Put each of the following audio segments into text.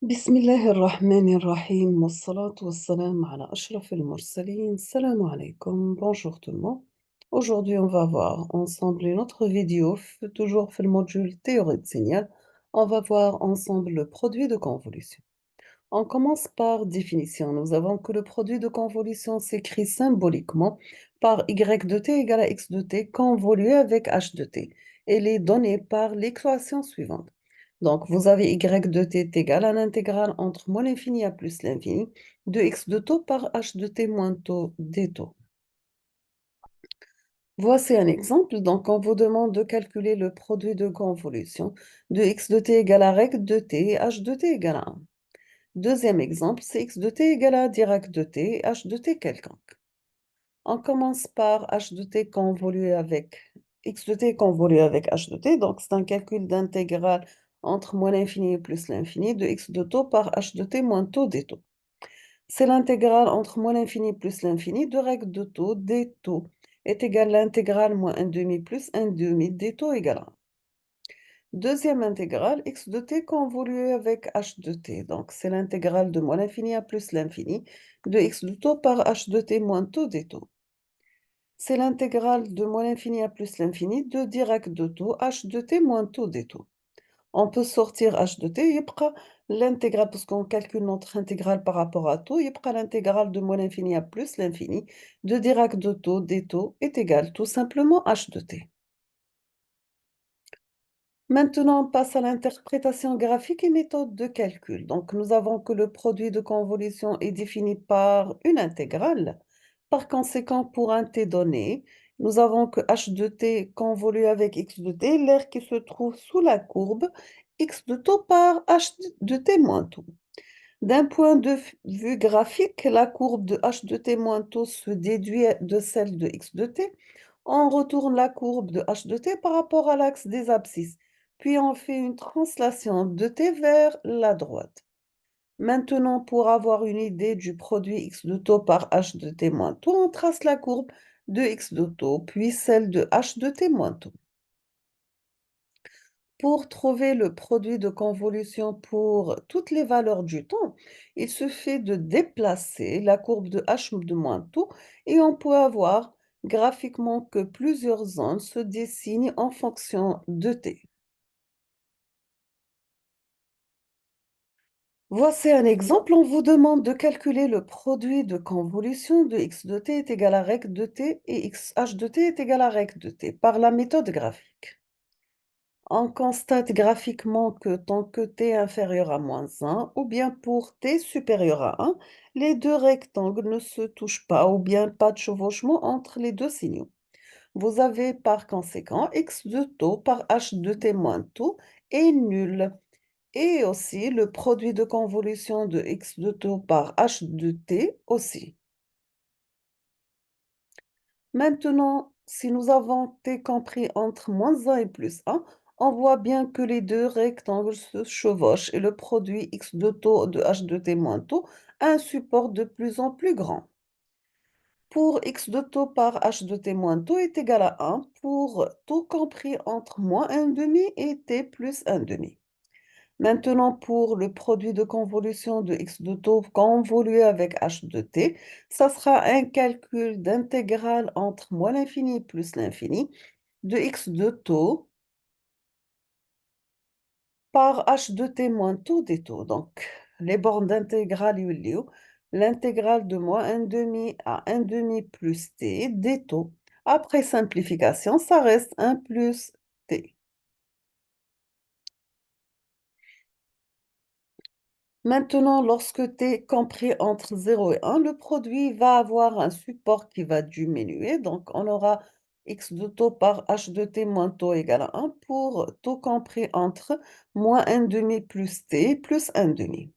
بسم الله الرحمن الرحيم والصلاة والسلام على أشرف المرسلين. Salam alaikum, bonjour tout le monde. Aujourd'hui, on va voir ensemble une autre vidéo, toujours في le module théorie de signal. On va voir ensemble le produit de convolution. On commence par définition. Nous avons que le produit de convolution s'écrit symboliquement par y de t égale à x de t convolué avec h de t. Elle est donnée par l'équation suivante. Donc, vous avez y de t est égal à l'intégrale entre moins l'infini à plus l'infini de x de taux par h de t moins taux d taux. Voici un exemple. Donc, on vous demande de calculer le produit de convolution de x de t égale à règle de t et h de t égale à 1. Deuxième exemple, c'est x de t égale à Dirac de t, h de t quelconque. On commence par h de t convolué avec x de t convolué avec h de t. Donc, c'est un calcul d'intégrale entre moins l'infini et plus l'infini de x de taux par h de t moins taux des taux. C'est l'intégrale entre moins l'infini plus l'infini de règle de taux des taux est égale à l'intégrale moins 1 demi plus 1 demi des taux égale à 1. Deuxième intégrale, x de t convolué avec h de t. Donc, c'est l'intégrale de moins l'infini à plus l'infini de x de taux par h de t moins taux des taux. C'est l'intégrale de moins l'infini à plus l'infini de Dirac de taux h de t moins taux des taux. On peut sortir h de t, يبقى l'intégrale, parce qu'on calcule notre intégrale par rapport à taux, يبقى l'intégrale de moins l'infini à plus l'infini de Dirac de taux des taux est égale tout simplement h de t. Maintenant, on passe à l'interprétation graphique et méthode de calcul. Donc, nous avons que le produit de convolution est défini par une intégrale. Par conséquent, pour un t donné, nous avons que h de t convolue avec x de t, l'air qui se trouve sous la courbe x de taux par h de t moins taux. D'un point de vue graphique, la courbe de h de t moins taux se déduit de celle de x de t. On retourne la courbe de h de t par rapport à l'axe des abscisses, puis on fait une translation de t vers la droite. Maintenant, pour avoir une idée du produit x de taux par h de t moins taux, on trace la courbe de x de taux, puis celle de h de t moins taux. Pour trouver le produit de convolution pour toutes les valeurs du temps, il suffit de déplacer la courbe de h de moins taux et on peut avoir graphiquement que plusieurs zones se dessinent en fonction de t. Voici un exemple. On vous demande de calculer le produit de convolution de x de t est égal à règle de t et h de t est égal à règle de t par la méthode graphique. On constate graphiquement que tant que t est inférieur à moins 1, ou bien pour t supérieur à 1, les deux rectangles ne se touchent pas, ou bien pas de chevauchement entre les deux signaux. Vous avez par conséquent x de taux par h de t moins taux est nul. Et aussi le produit de convolution de x de taux par h de t aussi. Maintenant, si nous avons t compris entre moins 1 et plus 1, on voit bien que les deux rectangles se chevauchent et le produit x de taux de h de t moins taux a un support de plus en plus grand. Pour x de taux par h de t moins taux est égal à 1 pour taux compris entre moins 1 demi et t plus 1 demi. Maintenant, pour le produit de convolution de x de taux convolué avec h de t, ça sera un calcul d'intégrale entre moins l'infini plus l'infini de x de taux par h de t moins taux des taux. Donc, les bornes d'intégrale يوليو l'intégrale de moins 1 demi à 1 demi plus t des taux. Après simplification, ça reste 1 plus t. Maintenant, lorsque t est compris entre 0 et 1, le produit va avoir un support qui va diminuer. Donc, on aura x de taux par h de t moins taux égale à 1 pour taux compris entre moins 1 demi plus t plus 1 demi.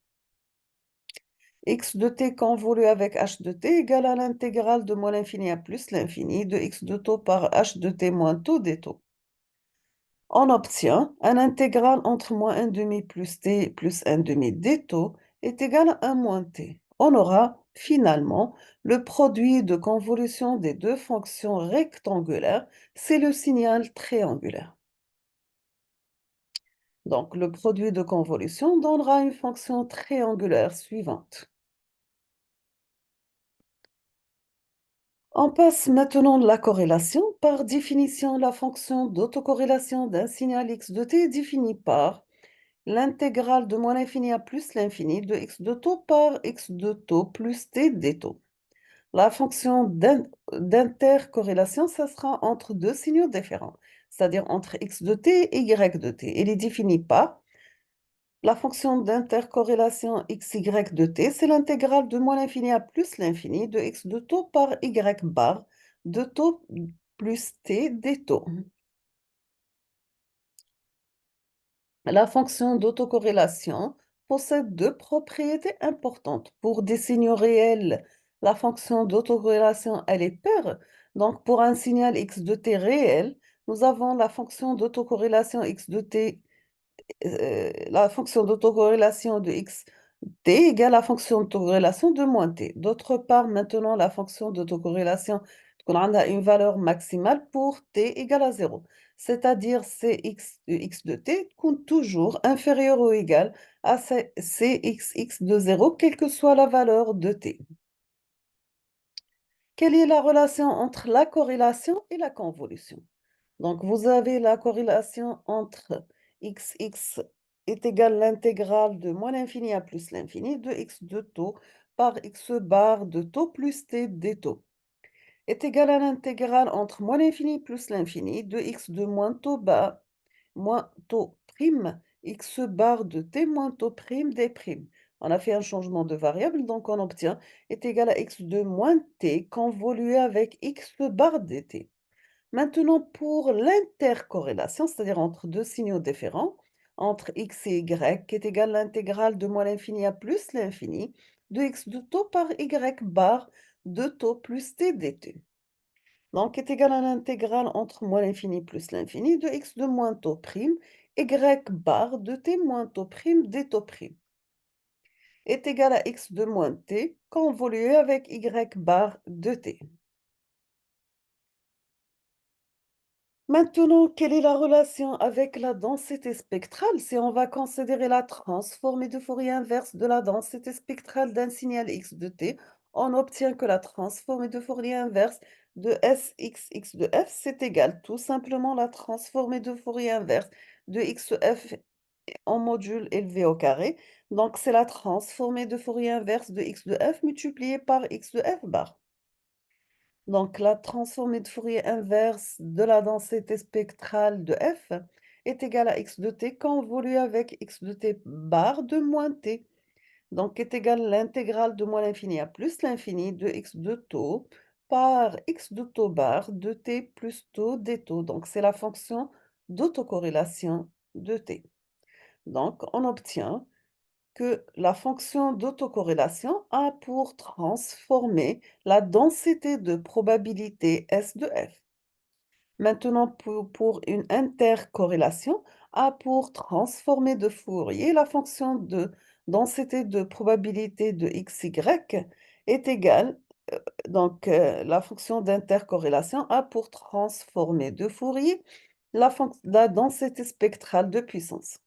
X de t convolue avec h de t égale à l'intégrale de moins l'infini à plus l'infini de x de taux par h de t moins taux des taux. On obtient un intégral entre moins 1 demi plus t plus 1 demi des taux est égal à 1 moins t. On aura finalement le produit de convolution des deux fonctions rectangulaires, c'est le signal triangulaire. Donc, le produit de convolution donnera une fonction triangulaire suivante. On passe maintenant de la corrélation. Par définition, la fonction d'autocorrélation d'un signal x de t est définie par l'intégrale de moins l'infini à plus l'infini de x de taux par x de taux plus t d taux. La fonction d'intercorrélation, ça sera entre deux signaux différents, c'est-à-dire entre x de t et y de t. Elle est définie par la fonction d'intercorrélation xy de t, c'est l'intégrale de moins l'infini à plus l'infini de x de taux par y bar de taux plus t des taux. La fonction d'autocorrélation possède deux propriétés importantes. Pour des signaux réels, la fonction d'autocorrélation, elle est paire. Donc, pour un signal x de t réel, nous avons la fonction d'autocorrélation x de t, la fonction d'autocorrélation de x t égale la fonction d'autocorrélation de moins t. D'autre part, maintenant, la fonction d'autocorrélation, on a une valeur maximale pour t égale à 0. C'est-à-dire Cx de x de t compte toujours inférieur ou égal à Cxx de 0, quelle que soit la valeur de t. Quelle est la relation entre la corrélation et la convolution? Donc, vous avez la corrélation entre xx est égal à l'intégrale de moins l'infini à plus l'infini de x de taux par x bar de taux plus t des taux est égal à l'intégrale entre moins l'infini plus l'infini de x de moins taux bas moins taux prime x bar de t moins taux prime des primes. On a fait un changement de variable, donc on obtient est égal à x de moins t convolué avec x bar dt. Maintenant, pour l'intercorrélation, c'est-à-dire entre deux signaux différents, entre x et y, qui est égal à l'intégrale de moins l'infini à plus l'infini, de x de taux par y bar de taux plus t dt. Donc, est égal à l'intégrale entre moins l'infini plus l'infini de x de moins taux prime, y bar de t moins taux prime d taux prime, est égal à x de moins t convolué avec y bar de t. Maintenant, quelle est la relation avec la densité spectrale si on va considérer la transformée de Fourier inverse de la densité spectrale d'un signal x de t, on obtient que la transformée de Fourier inverse de Sxx de f, c'est égal tout simplement la transformée de Fourier inverse de xf en module élevé au carré. Donc, c'est la transformée de Fourier inverse de x de f multipliée par x de f bar. Donc, la transformée de Fourier inverse de la densité spectrale de f est égale à x de t convolue avec x de t bar de moins t. Donc, est égale à l'intégrale de moins l'infini à plus l'infini de x de taux par x de taux bar de t plus taux des taux. Donc, c'est la fonction d'autocorrélation de t. Donc, on obtient que la fonction d'autocorrélation a pour transformer la densité de probabilité S de f. Maintenant, pour une intercorrélation, a pour transformer de Fourier la fonction de densité de probabilité de xy est égale, la fonction d'intercorrélation a pour transformer de Fourier la densité spectrale de puissance.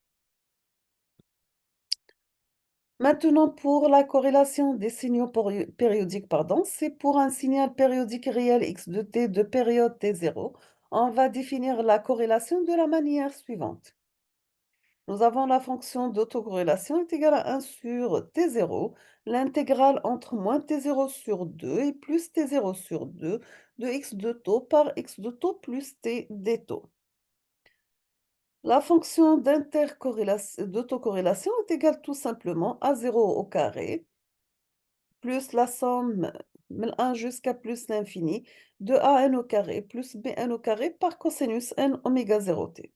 Maintenant, pour la corrélation des signaux périodiques, pardon, c'est pour un signal périodique réel x de t de période t0. On va définir la corrélation de la manière suivante. Nous avons la fonction d'autocorrélation est égale à 1 sur t0, l'intégrale entre moins t0 sur 2 et plus t0 sur 2 de x de taux par x de taux plus t des taux. La fonction d'autocorrélation est égale tout simplement à 0 au carré plus la somme من 1 jusqu'à plus l'infini de a n au carré plus b n au carré par cosinus n oméga 0 t.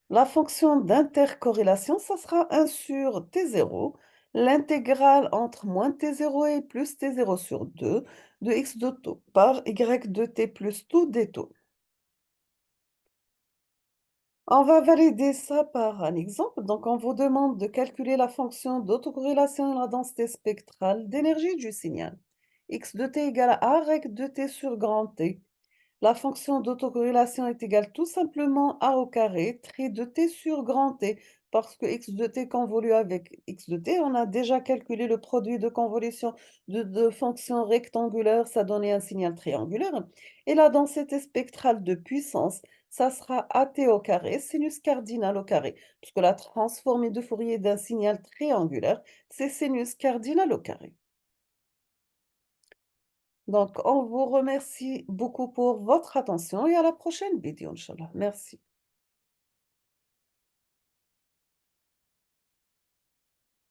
La fonction d'intercorrélation, ça sera 1 sur t0, l'intégrale entre moins t0 et plus t0 sur 2 de x de taux par y de t plus taux des taux. On va valider ça par un exemple. Donc, on vous demande de calculer la fonction d'autocorrélation et la densité spectrale d'énergie du signal. X de t égale à règle de t sur grand T. La fonction d'autocorrélation est égale tout simplement a au carré, trait de t sur grand T, parce que x de t convolue avec x de t, on a déjà calculé le produit de convolution de deux fonctions rectangulaires, ça donnait un signal triangulaire. Et la densité spectrale de puissance, ça sera at au carré, sinus cardinal au carré, puisque la transformée de Fourier d'un signal triangulaire, c'est sinus cardinal au carré. Donc, on vous remercie beaucoup pour votre attention et à la prochaine vidéo, Inch'Allah. Merci.